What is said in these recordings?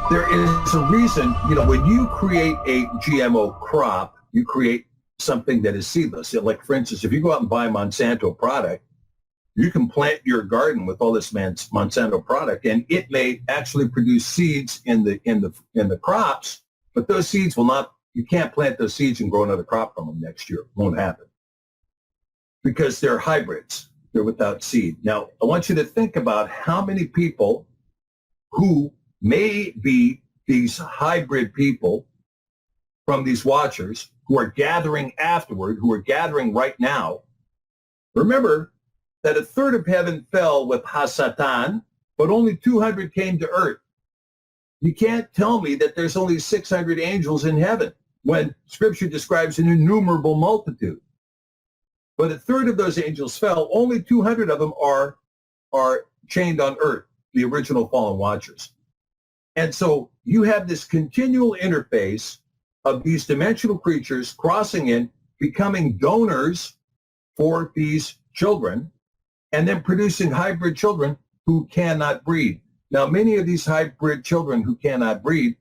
There is a reason, when you create a GMO crop, you create something that is seedless. Like, for instance, if you go out and buy a Monsanto product, you can plant your garden with all this Monsanto product, and it may actually produce seeds in the crops, but those seeds will not. You can't plant those seeds and grow another crop from them next year. It won't happen because they're hybrids. They're without seed. Now, I want you to think about how many people who may be these hybrid people from these watchers who are gathering afterward, who are gathering right now. Remember that a third of heaven fell with Hasatan, but only 200 came to earth. You can't tell me that there's only 600 angels in heaven when Scripture describes an innumerable multitude. But a third of those angels fell. Only 200 of them are chained on earth, the original fallen watchers. And so you have this continual interface of these dimensional creatures crossing in, becoming donors for these children, and then producing hybrid children who cannot breed. Now, many of these hybrid children who cannot breed,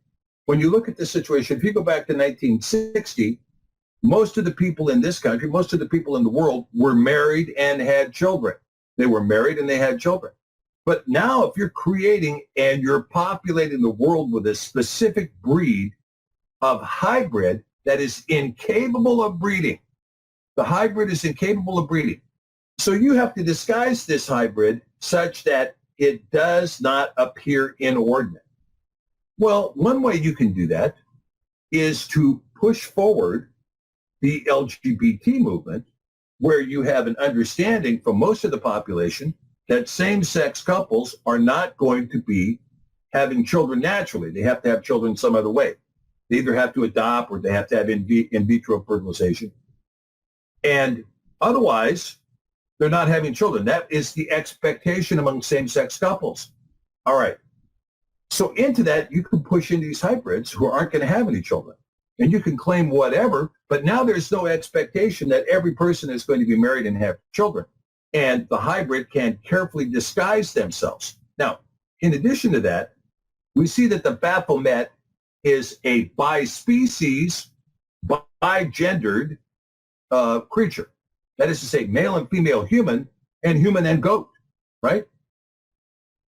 when you look at the situation, if you go back to 1960, most of the people in this country, most of the people in the world were married and had children. They were married and they had children. But now if you're creating and you're populating the world with a specific breed of hybrid that is incapable of breeding, the hybrid is incapable of breeding. So you have to disguise this hybrid such that it does not appear inordinate. Well, one way you can do that is to push forward the LGBT movement, where you have an understanding from most of the population that same-sex couples are not going to be having children naturally. They have to have children some other way. They either have to adopt or they have to have in vitro fertilization. And otherwise, they're not having children. That is the expectation among same-sex couples. All right. So into that, you can push in these hybrids who aren't going to have any children. And you can claim whatever, but now there's no expectation that every person is going to be married and have children. And the hybrid can carefully disguise themselves. Now, in addition to that, we see that the Bafomet is a bispecies, bigendered creature. That is to say, male and female human and goat, right?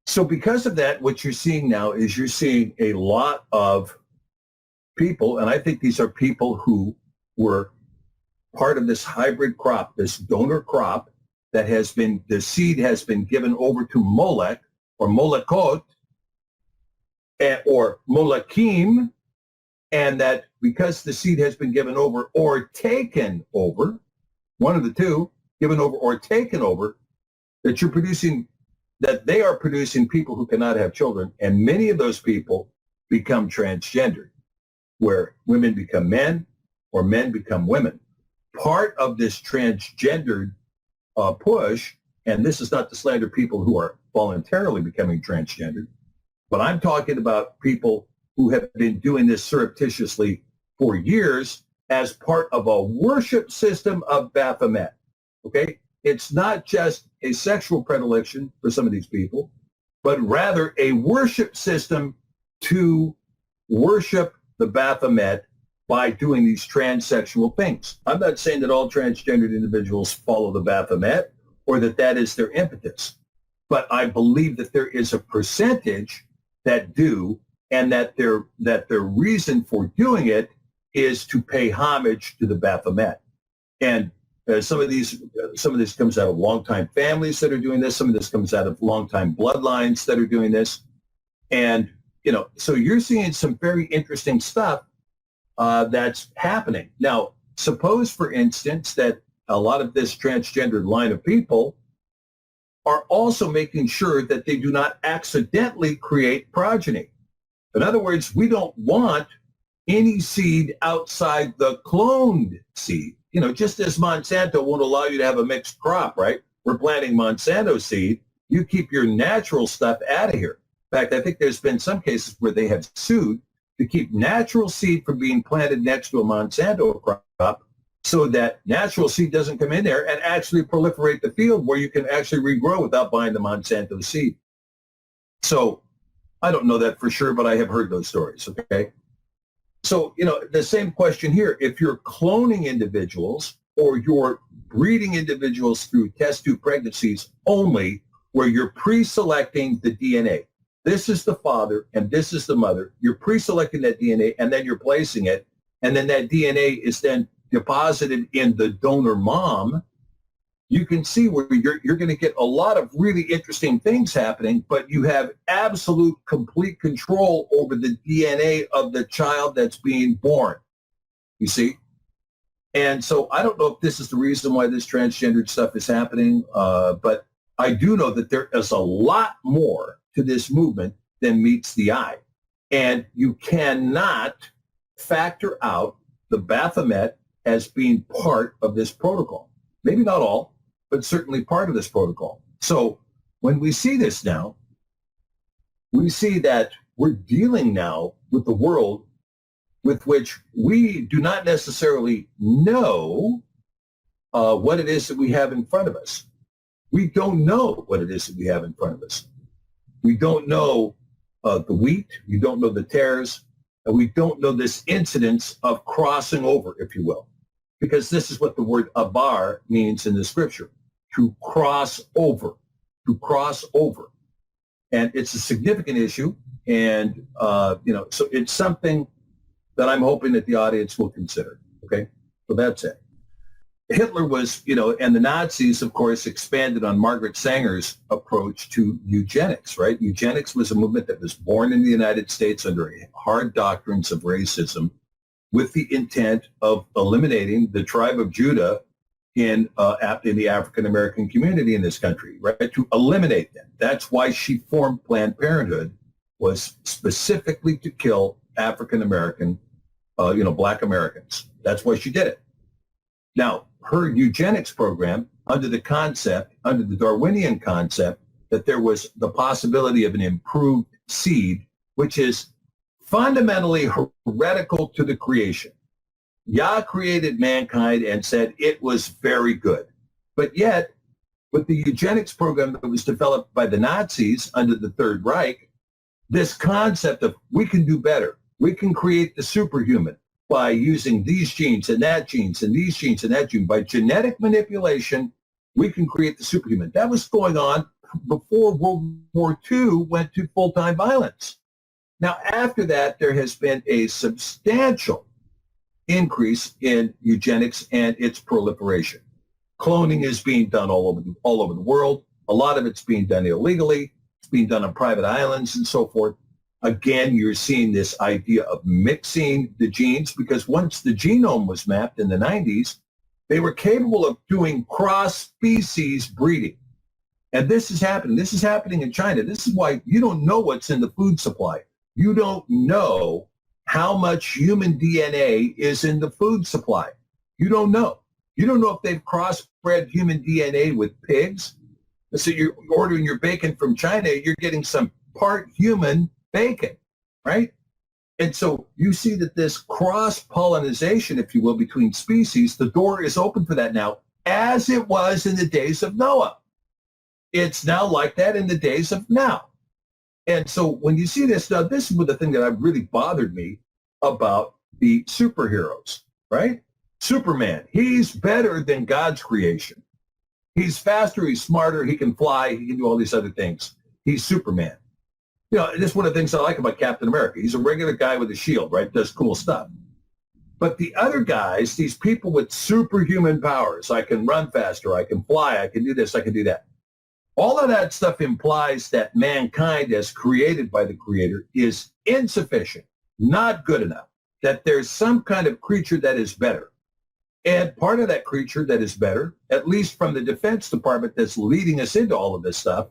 So because of that, what you're seeing now is you're seeing a lot of people, and I think these are people who were part of this hybrid crop, this donor crop that has been, the seed has been given over to Molech or Molekot or Molekim, and that because the seed has been given over or taken over, one of the two, given over or taken over, that you're producing, that they are producing people who cannot have children, and many of those people become transgendered, where women become men or men become women. Part of this transgendered push, and this is not to slander people who are voluntarily becoming transgendered, but I'm talking about people who have been doing this surreptitiously for years as part of a worship system of Baphomet, okay? It's not just a sexual predilection for some of these people, but rather a worship system to worship the Baphomet by doing these transsexual things. I'm not saying that all transgendered individuals follow the Baphomet or that that is their impetus, but I believe that there is a percentage that do, and that their reason for doing it is to pay homage to the Baphomet. And some of this comes out of longtime families that are doing this. Some of this comes out of longtime bloodlines that are doing this. And, so you're seeing some very interesting stuff that's happening. Now, suppose, for instance, that a lot of this transgendered line of people are also making sure that they do not accidentally create progeny. In other words, we don't want any seed outside the cloned seed. Just as Monsanto won't allow you to have a mixed crop, right? We're planting Monsanto seed. You keep your natural stuff out of here. In fact, I think there's been some cases where they have sued to keep natural seed from being planted next to a Monsanto crop so that natural seed doesn't come in there and actually proliferate the field where you can actually regrow without buying the Monsanto seed. So I don't know that for sure, but I have heard those stories, okay? So, the same question here. If you're cloning individuals or you're breeding individuals through test tube pregnancies only, where you're pre-selecting the DNA, this is the father and this is the mother, you're pre-selecting that DNA and then you're placing it, and then that DNA is then deposited in the donor mom, you can see where you're going to get a lot of really interesting things happening, but you have absolute complete control over the DNA of the child that's being born, you see? And so I don't know if this is the reason why this transgendered stuff is happening, but I do know that there is a lot more to this movement than meets the eye. And you cannot factor out the Bafomet as being part of this protocol. Maybe not all, but certainly part of this protocol. So when we see this now, we see that we're dealing now with the world with which we do not necessarily know what it is that we have in front of us. We don't know what it is that we have in front of us. We don't know the wheat. We don't know the tares. And we don't know this incidence of crossing over, if you will, because this is what the word abar means in the scripture, to cross over, to cross over. And it's a significant issue. And, so it's something that I'm hoping that the audience will consider. Okay. So that's it. Hitler was, and the Nazis, of course, expanded on Margaret Sanger's approach to eugenics, right? Eugenics was a movement that was born in the United States under hard doctrines of racism with the intent of eliminating the tribe of Judah in the African-American community in this country, right? To eliminate them. That's why she formed Planned Parenthood, was specifically to kill African-American, Black Americans. That's why she did it. Now, her eugenics program, under the Darwinian concept, that there was the possibility of an improved seed, which is fundamentally heretical to the creation. Yah created mankind and said it was very good. But yet, with the eugenics program that was developed by the Nazis under the Third Reich, this concept of we can do better, we can create the superhuman by using these genes and that genes and these genes and that gene. By genetic manipulation, we can create the superhuman. That was going on before World War II went to full-time violence. Now, after that, there has been a substantial increase in eugenics and its proliferation. Cloning is being done all over the world. A lot of it's being done illegally. It's being done on private islands and so forth. Again, you're seeing this idea of mixing the genes, because once the genome was mapped in the 90s, they were capable of doing cross-species breeding. And this is happening. This is happening in China. This is why you don't know what's in the food supply. You don't know how much human DNA is in the food supply. You don't know. You don't know if they've crossbred human DNA with pigs. So you're ordering your bacon from China, you're getting some part human bacon, right? And so you see that this cross-pollinization, if you will, between species, the door is open for that now, as it was in the days of Noah. It's now like that in the days of now. And so when you see this, now this is the thing that really bothered me about the superheroes, right? Superman, he's better than God's creation. He's faster, he's smarter, he can fly, he can do all these other things. He's Superman. This is one of the things I like about Captain America. He's a regular guy with a shield, right? Does cool stuff. But the other guys, these people with superhuman powers, I can run faster, I can fly, I can do this, I can do that. All of that stuff implies that mankind as created by the Creator is insufficient, not good enough, that there's some kind of creature that is better. And part of that creature that is better, at least from the Defense Department that's leading us into all of this stuff,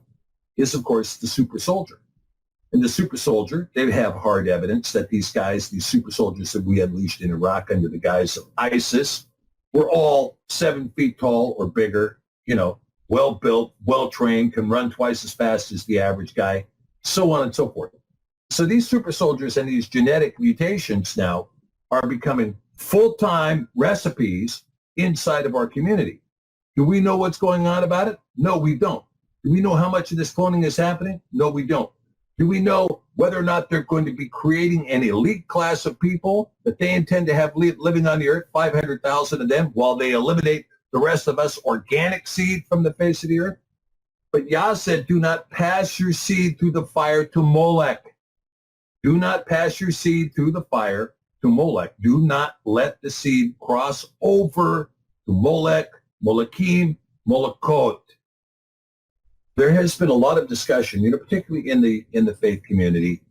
is, of course, the super soldier. And the super soldier, they have hard evidence that these guys, these super soldiers that we unleashed in Iraq under the guise of ISIS, were all 7 feet tall or bigger, well-built, well-trained, can run twice as fast as the average guy, so on and so forth. So these super soldiers and these genetic mutations now are becoming full-time recipes inside of our community. Do we know what's going on about it? No, we don't. Do we know how much of this cloning is happening? No, we don't. Do we know whether or not they're going to be creating an elite class of people that they intend to have living on the earth, 500,000 of them, while they eliminate the rest of us organic seed from the face of the earth. But Yah said, do not pass your seed through the fire to Molech. Do not pass your seed through the fire to Molech. Do not let the seed cross over to Molech, Molekim, Molekot. There has been a lot of discussion, particularly in the faith community,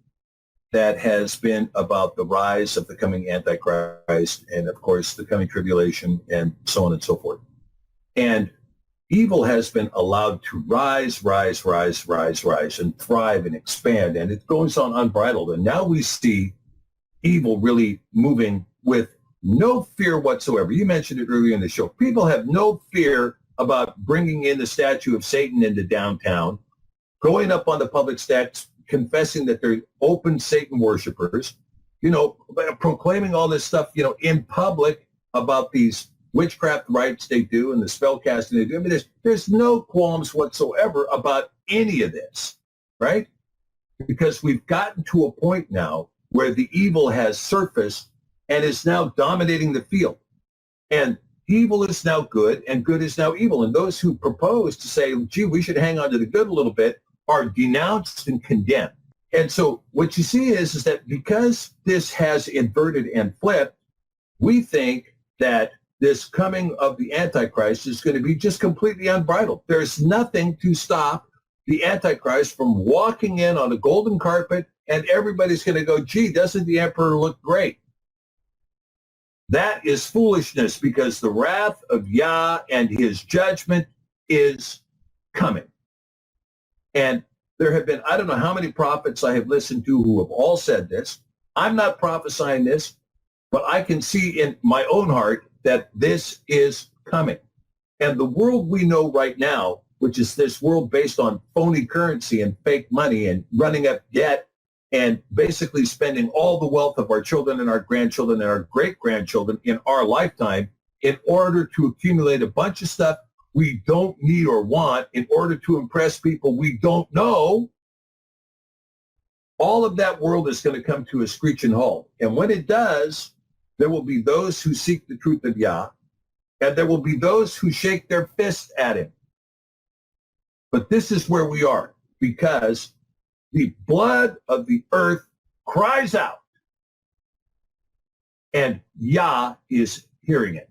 that has been about the rise of the coming Antichrist and, of course, the coming tribulation and so on and so forth. And evil has been allowed to rise, and thrive and expand, and it goes on unbridled. And now we see evil really moving with no fear whatsoever. You mentioned it earlier in the show. People have no fear about bringing in the statue of Satan into downtown, going up on the public steps, confessing that they're open Satan worshipers, proclaiming all this stuff, in public about these witchcraft rites they do and the spell casting they do. I mean, there's no qualms whatsoever about any of this, right? Because we've gotten to a point now where the evil has surfaced and is now dominating the field. And evil is now good and good is now evil. And those who propose to say, gee, we should hang on to the good a little bit are denounced and condemned. And so what you see is that because this has inverted and flipped, we think that this coming of the Antichrist is going to be just completely unbridled. There's nothing to stop the Antichrist from walking in on a golden carpet and everybody's going to go, gee, doesn't the emperor look great? That is foolishness, because the wrath of Yah and his judgment is coming. And there have been, I don't know how many prophets I have listened to who have all said this. I'm not prophesying this, but I can see in my own heart that this is coming. And the world we know right now, which is this world based on phony currency and fake money and running up debt and basically spending all the wealth of our children and our grandchildren and our great-grandchildren in our lifetime in order to accumulate a bunch of stuff we don't need or want in order to impress people we don't know, all of that world is going to come to a screeching halt. And when it does, there will be those who seek the truth of Yah, and there will be those who shake their fists at him. But this is where we are, because the blood of the earth cries out, and Yah is hearing it.